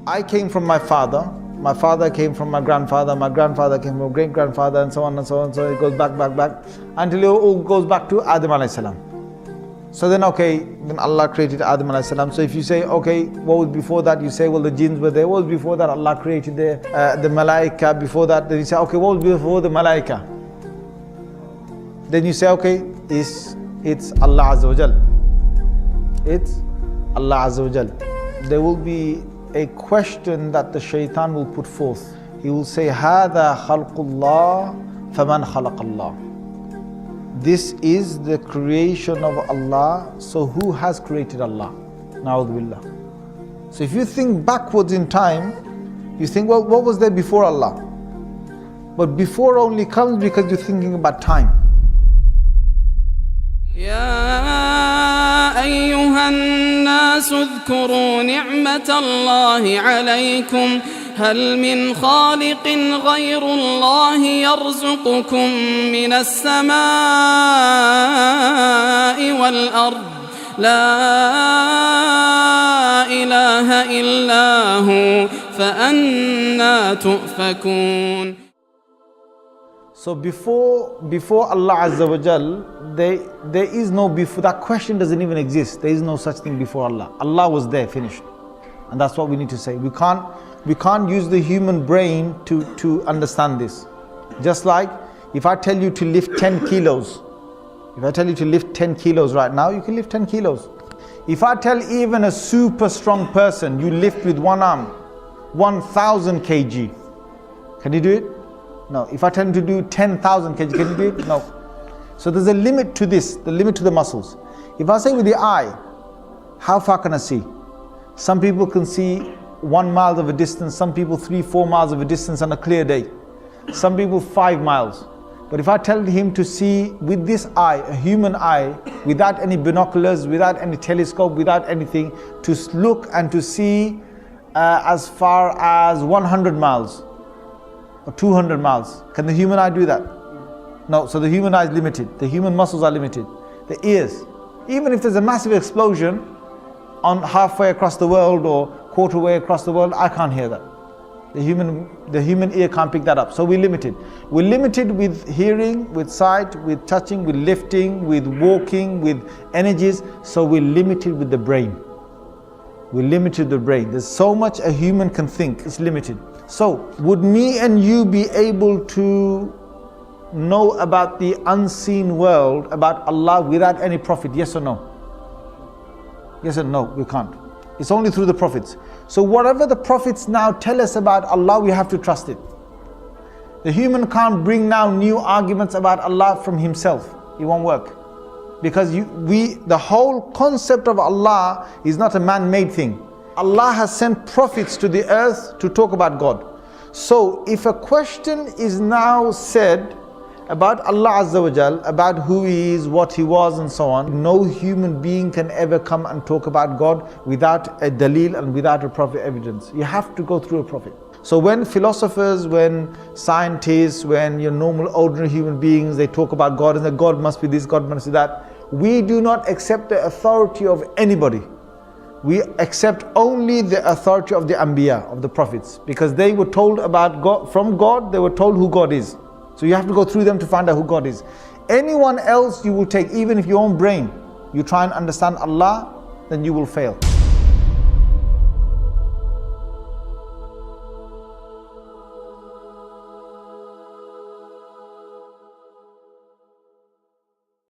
I came from my father came from my grandfather came from great grandfather, and so on and so on. So it goes back until it all goes back to Adam alayhi salam. So then then Allah created Adam alayhi salam. So if you say, okay, what was before that? You say, well, the jinns were there. What was before that? Allah created the malaika before that. Then you say, okay, what was before the malaika? Then you say, okay, it's Allah Azza wa Jal. It's Allah Azza wa Jal. There will be a question that the shaitan will put forth. He will say, هَذَا خَلْقُ اللَّهِ فَمَنْ خَلَقَ اللَّهِ. This is the creation of Allah, so who has created Allah? Na'udhu billah. So if you think backwards in time, you think, well, what was there before Allah? But before only comes because you're thinking about time. يا أيها الناس اذكروا نعمة الله عليكم هل من خالق غير الله يرزقكم من السماء والأرض لا إله إلا هو فأنى تؤفكون. So before Allah Azza wa Jal, there is no before. That question doesn't even exist. There is no such thing before Allah. Allah was there, finished. And that's what we need to say. We can't use the human brain to understand this. Just like if I tell you to lift 10 kilos, if I tell you to lift 10 kilos right now, you can lift 10 kilos. If I tell even a super strong person, you lift with one arm 1,000 kg, can you do it? No. If I tell him to do 10,000 kg, can you do it? No. So there's a limit to this, the limit to the muscles. If I say with the eye, how far can I see? Some people can see 1 mile of a distance, some people 3-4 miles of a distance on a clear day. Some people 5 miles. But if I tell him to see with this eye, a human eye, without any binoculars, without any telescope, without anything, to look and to see as far as 100 miles, or 200 miles. Can the human eye do that? No. So the human eye is limited. The human muscles are limited. The ears. Even if there's a massive explosion on halfway across the world or quarter way across the world, I can't hear that. The human ear can't pick that up. So we're limited. We're limited with hearing, with sight, with touching, with lifting, with walking, with energies. So we're limited with the brain. We're limited with the brain. There's so much a human can think. It's limited. So, would me and you be able to know about the unseen world, about Allah without any prophet? Yes or no? Yes or no? We can't. It's only through the prophets. So whatever the prophets now tell us about Allah, we have to trust it. The human can't bring now new arguments about Allah from himself. It won't work. Because the whole concept of Allah is not a man-made thing. Allah has sent prophets to the earth to talk about God. So if a question is now said about Allah Azza wa Jal, about who He is, what He was and so on, no human being can ever come and talk about God without a dalil and without a prophet evidence. You have to go through a prophet. So when philosophers, when scientists, when your normal ordinary human beings, they talk about God and that God must be this, God must be that, we do not accept the authority of anybody. We accept only the authority of the Anbiya, of the prophets, because they were told about God, from God, they were told who God is. So you have to go through them to find out who God is. Anyone else you will take, even if your own brain, you try and understand Allah, then you will fail.